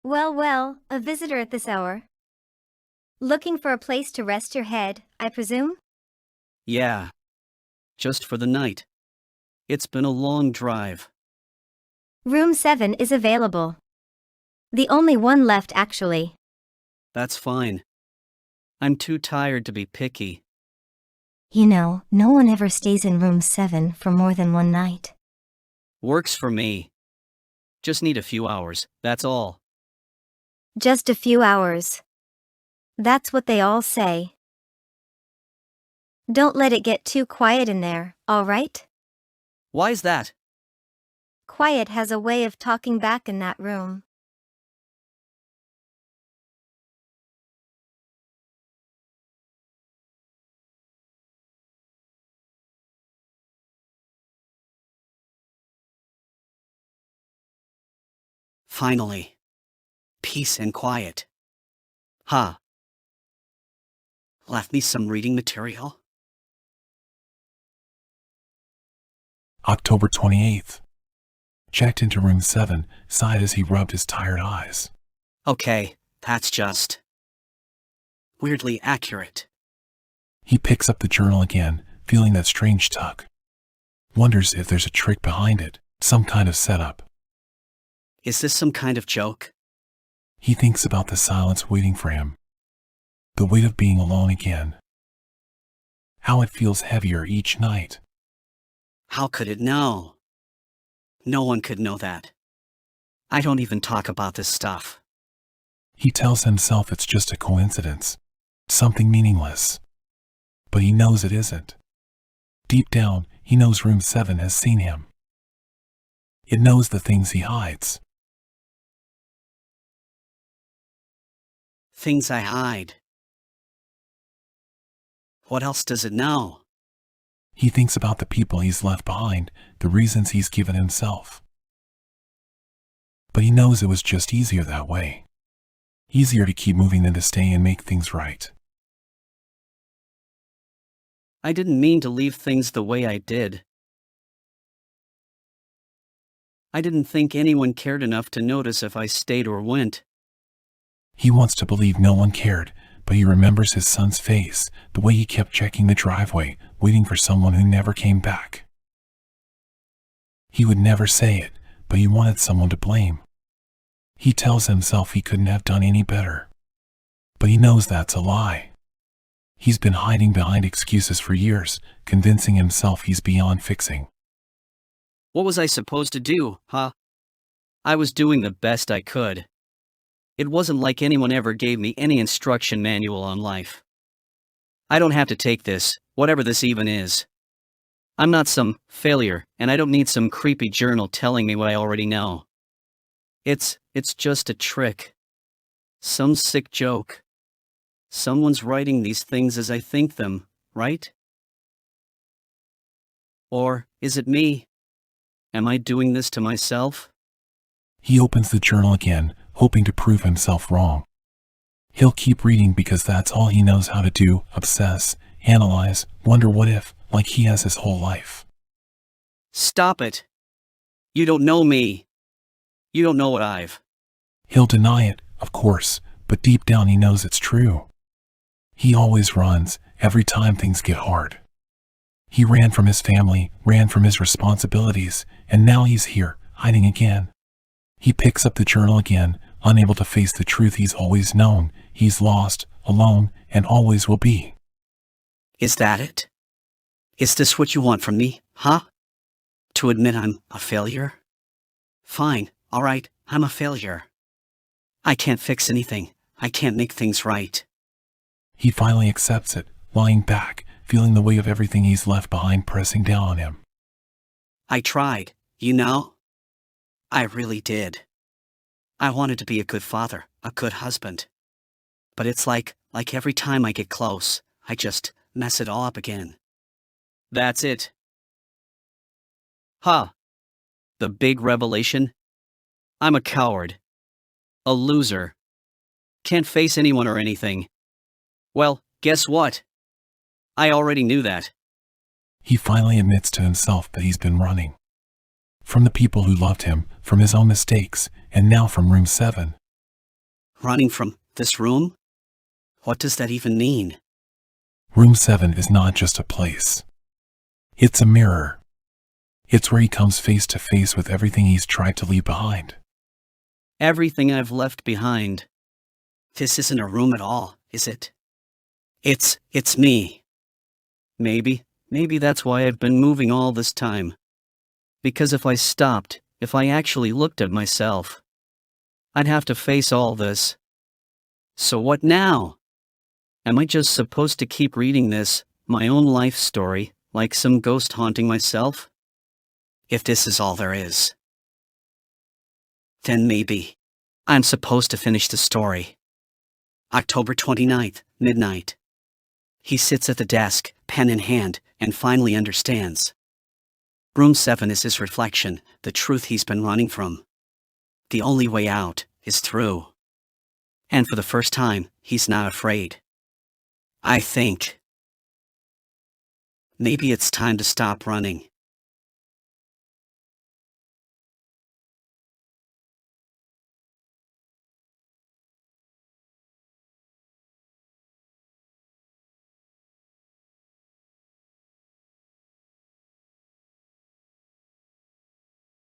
Well, a visitor at this hour. Looking for a place to rest your head, I presume? Yeah, just for the night. It's been a long drive. Room 7 is available. The only one left, actually. That's fine. I'm too tired to be picky. You know, no one ever stays in room 7 for more than one night. Works for me. Just need a few hours, that's all. Just a few hours. That's what they all say. Don't let it get too quiet in there, alright? Why's that? Quiet has a way of talking back in that room. Finally. Peace and quiet. Ha. Left me some reading material? October 28th. Checked into room 7, sighed as he rubbed his tired eyes. Okay, that's just weirdly accurate. He picks up the journal again, feeling that strange tug. Wonders if there's a trick behind it, some kind of setup. Is this some kind of joke? He thinks about the silence waiting for him. The weight of being alone again. How it feels heavier each night. How could it know? No one could know that. I don't even talk about this stuff. He tells himself it's just a coincidence, something meaningless. But he knows it isn't. Deep down, he knows room 7 has seen him. It knows the things he hides. Things I hide. What else does it know? He thinks about the people he's left behind, the reasons he's given himself. But he knows it was just easier that way. Easier to keep moving than to stay and make things right. I didn't mean to leave things the way I did. I didn't think anyone cared enough to notice if I stayed or went. He wants to believe no one cared, but he remembers his son's face, the way he kept checking the driveway, waiting for someone who never came back. He would never say it, but he wanted someone to blame. He tells himself he couldn't have done any better. But he knows that's a lie. He's been hiding behind excuses for years, convincing himself he's beyond fixing. What was I supposed to do, huh? I was doing the best I could. It wasn't like anyone ever gave me any instruction manual on life. I don't have to take this, whatever this even is. I'm not some failure, and I don't need some creepy journal telling me what I already know. It's just a trick. Some sick joke. Someone's writing these things as I think them, right? Or is it me? Am I doing this to myself? He opens the journal again, hoping to prove himself wrong. He'll keep reading because that's all he knows how to do, obsess, analyze, wonder what if, like he has his whole life. Stop it. You don't know me. You don't know what I've. He'll deny it, of course, but deep down he knows it's true. He always runs, every time things get hard. He ran from his family, ran from his responsibilities, and now he's here, hiding again. He picks up the journal again, unable to face the truth he's always known. He's lost, alone, and always will be. Is that it? Is this what you want from me, huh? To admit I'm a failure? Fine, alright, I'm a failure. I can't fix anything. I can't make things right. He finally accepts it, lying back, feeling the weight of everything he's left behind pressing down on him. I tried, you know? I really did. I wanted to be a good father, a good husband. But it's like every time I get close, I just mess it all up again. That's it. Huh. The big revelation? I'm a coward. A loser. Can't face anyone or anything. Well, guess what? I already knew that. He finally admits to himself that he's been running. From the people who loved him, from his own mistakes, and now from room 7. Running from this room? What does that even mean? Room 7 is not just a place. It's a mirror. It's where he comes face to face with everything he's tried to leave behind. Everything I've left behind. This isn't a room at all, is it? It's me. Maybe that's why I've been moving all this time. Because if I stopped, if I actually looked at myself, I'd have to face all this. So what now? Am I just supposed to keep reading this, my own life story, like some ghost haunting myself? If this is all there is, then maybe I'm supposed to finish the story. October 29th, midnight. He sits at the desk, pen in hand, and finally understands. Room 7 is his reflection, the truth he's been running from. The only way out is through. And for the first time, he's not afraid. I think maybe it's time to stop running.